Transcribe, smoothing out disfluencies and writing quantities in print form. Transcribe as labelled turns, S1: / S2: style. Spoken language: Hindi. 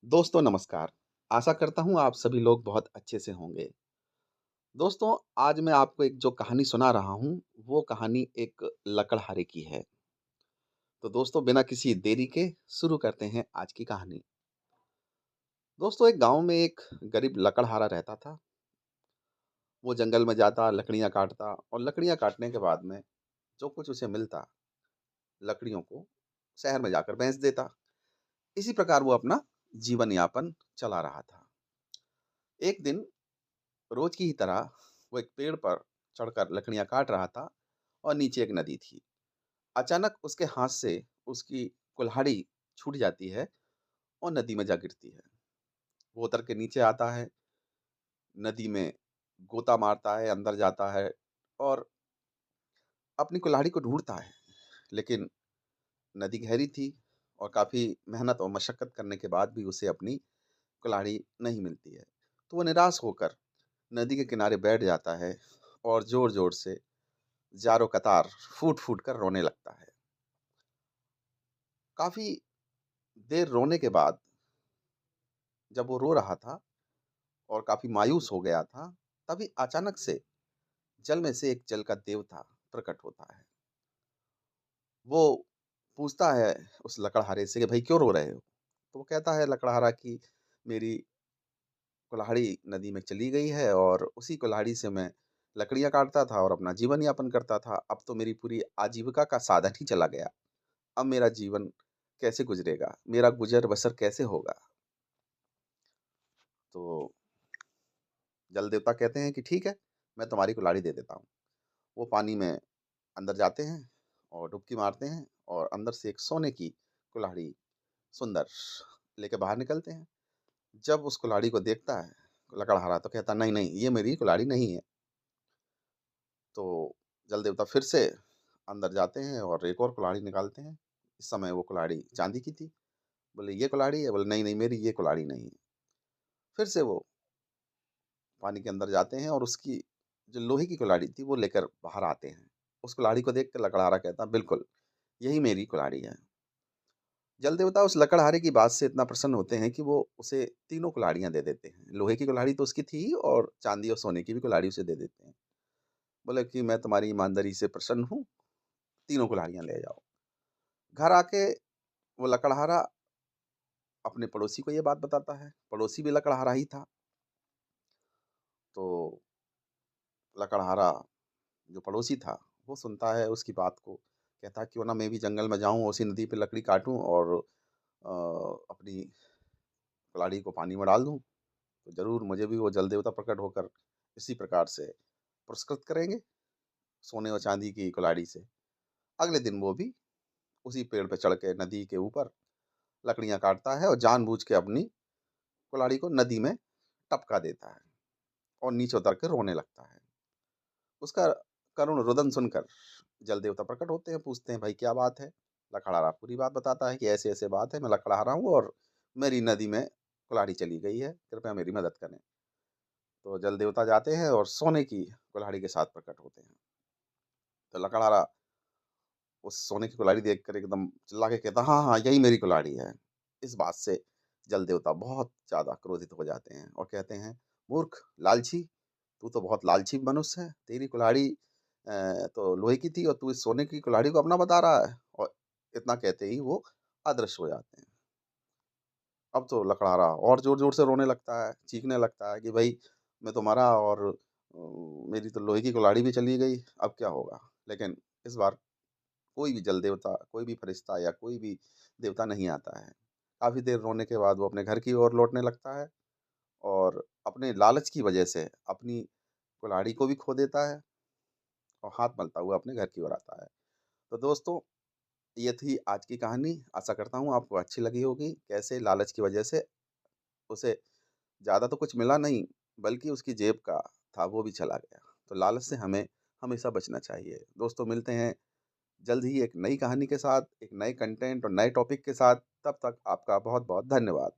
S1: दोस्तों नमस्कार। आशा करता हूँ आप सभी लोग बहुत अच्छे से होंगे। दोस्तों आज मैं आपको एक जो कहानी सुना रहा हूँ, वो कहानी एक लकड़हारे की है। तो दोस्तों बिना किसी देरी के शुरू करते हैं आज की कहानी। दोस्तों एक गाँव में एक गरीब लकड़हारा रहता था। वो जंगल में जाता, लकड़ियाँ काटता और लकड़ियाँ काटने के बाद में जो कुछ उसे मिलता, लकड़ियों को शहर में जाकर बेच देता। इसी प्रकार वो अपना जीवन यापन चला रहा था। एक दिन रोज की ही तरह वो एक पेड़ पर चढ़कर लकड़ियां काट रहा था और नीचे एक नदी थी। अचानक उसके हाथ से उसकी कुल्हाड़ी छूट जाती है और नदी में जा गिरती है। वो उतर के नीचे आता है, नदी में गोता मारता है, अंदर जाता है और अपनी कुल्हाड़ी को ढूंढता है। लेकिन नदी गहरी थी और काफ़ी मेहनत और मशक्क़त करने के बाद भी उसे अपनी कुल्हाड़ी नहीं मिलती है। तो वो निराश होकर नदी के किनारे बैठ जाता है और ज़ोर-ज़ोर से ज़ारो कतार फूट-फूट कर रोने लगता है। काफ़ी देर रोने के बाद जब वो रो रहा था और काफ़ी मायूस हो गया था, तभी अचानक से जल में से एक जल का देवता प्रकट होता है। वो पूछता है उस लकड़हारे से कि भाई क्यों रो रहे हो? तो वो कहता है लकड़हारा कि मेरी कुल्हाड़ी नदी में चली गई है और उसी कुल्हाड़ी से मैं लकड़ियाँ काटता था और अपना जीवन यापन करता था। अब तो मेरी पूरी आजीविका का साधन ही चला गया। अब मेरा जीवन कैसे गुज़रेगा? मेरा गुज़र-बसर कैसे होगा? तो जल देवता कहते हैं कि ठीक है, मैं तुम्हारी कुल्हाड़ी दे देता हूँ। वो पानी में अंदर जाते हैं और डुबकी मारते हैं और अंदर से एक सोने की कुल्हाड़ी सुंदर लेके बाहर निकलते हैं। जब उस कुल्हाड़ी को देखता है लकड़हारा तो कहता नहीं, नहीं ये मेरी कुल्हाड़ी नहीं है। तो जल देवता फिर से अंदर जाते हैं और एक और कुल्हाड़ी निकालते हैं। इस समय वो कुल्हाड़ी चांदी की थी। बोले ये कुल्हाड़ी है? बोले नहीं, नहीं मेरी ये कुल्हाड़ी नहीं है। फिर से वो पानी के अंदर जाते हैं और उसकी जो लोहे की कुल्हाड़ी थी वो लेकर बाहर आते हैं। उस कुल्हाड़ी को देख के लकड़हारा कहता बिल्कुल, यही मेरी कुल्हाड़ी है। जल देवता उस लकड़हारे की बात से इतना प्रसन्न होते हैं कि वो उसे तीनों कुल्हाड़ियाँ दे देते हैं। लोहे की कुल्हाड़ी तो उसकी थी ही और चांदी और सोने की भी कुल्हाड़ी उसे दे देते हैं। बोले कि मैं तुम्हारी ईमानदारी से प्रसन्न हूँ, तीनों कुल्हाड़ियाँ ले जाओ। घर आके वो लकड़हारा अपने पड़ोसी को ये बात बताता है। पड़ोसी भी लकड़हारा ही था। तो लकड़हारा जो पड़ोसी था, वो सुनता है उसकी बात को, कहता है क्यों ना मैं भी जंगल में जाऊँ, उसी नदी पे लकड़ी काटूँ और अपनी कुल्हाड़ी को पानी में डाल दूँ, तो ज़रूर मुझे भी वो जल देवता प्रकट होकर इसी प्रकार से पुरस्कृत करेंगे, सोने और चांदी की कुल्हाड़ी से। अगले दिन वो भी उसी पेड़ पे चढ़ के नदी के ऊपर लकड़ियाँ काटता है और जानबूझ के अपनी कुल्हाड़ी को नदी में टपका देता है और नीचे उतर के रोने लगता है। उसका करुण रुदन सुनकर जल देवता प्रकट होते हैं, पूछते हैं भाई क्या बात है? लकड़हारा पूरी बात बताता है कि ऐसे-ऐसे बात है, मैं लकड़हारा हूँ और मेरी नदी में कुल्हाड़ी चली गई है, कृपया मेरी मदद करें। तो जल देवता जाते हैं और सोने की कुल्हाड़ी के साथ प्रकट होते हैं। तो लकड़हारा उस सोने की कुल्हाड़ी देखकर एकदम चिल्ला के कहता हाँ, हाँ, यही मेरी कुल्हाड़ी है। इस बात से जल देवता बहुत ज़्यादा क्रोधित हो जाते हैं और कहते हैं, मूर्ख, लालची, तू तो बहुत लालची मनुष्य है। तेरी कुल्हाड़ी तो लोहे की थी और तू इस सोने की कुल्हाड़ी को अपना बता रहा है। और इतना कहते ही वो अदृश्य हो जाते हैं। अब तो लकड़हारा और ज़ोर-ज़ोर से रोने लगता है, चीखने लगता है कि भई मैं तो मरा और मेरी तो लोहे की कुल्हाड़ी भी चली गई, अब क्या होगा? लेकिन इस बार कोई भी जल देवता, कोई भी फरिश्ता या कोई भी देवता नहीं आता है। काफ़ी देर रोने के बाद वो अपने घर की ओर लौटने लगता है और अपने लालच की वजह से अपनी कुल्हाड़ी को भी खो देता है और हाथ मलता हुआ अपने घर की ओर आता है। तो दोस्तों, ये थी आज की कहानी। आशा करता हूँ आपको अच्छी लगी होगी। कैसे लालच की वजह से उसे ज़्यादा तो कुछ मिला नहीं, बल्कि उसकी जेब का था वो भी चला गया। तो लालच से हमें हमेशा बचना चाहिए। दोस्तों मिलते हैं जल्द ही एक नई कहानी के साथ, एक नए कंटेंट और नए टॉपिक के साथ। तब तक आपका बहुत-बहुत धन्यवाद।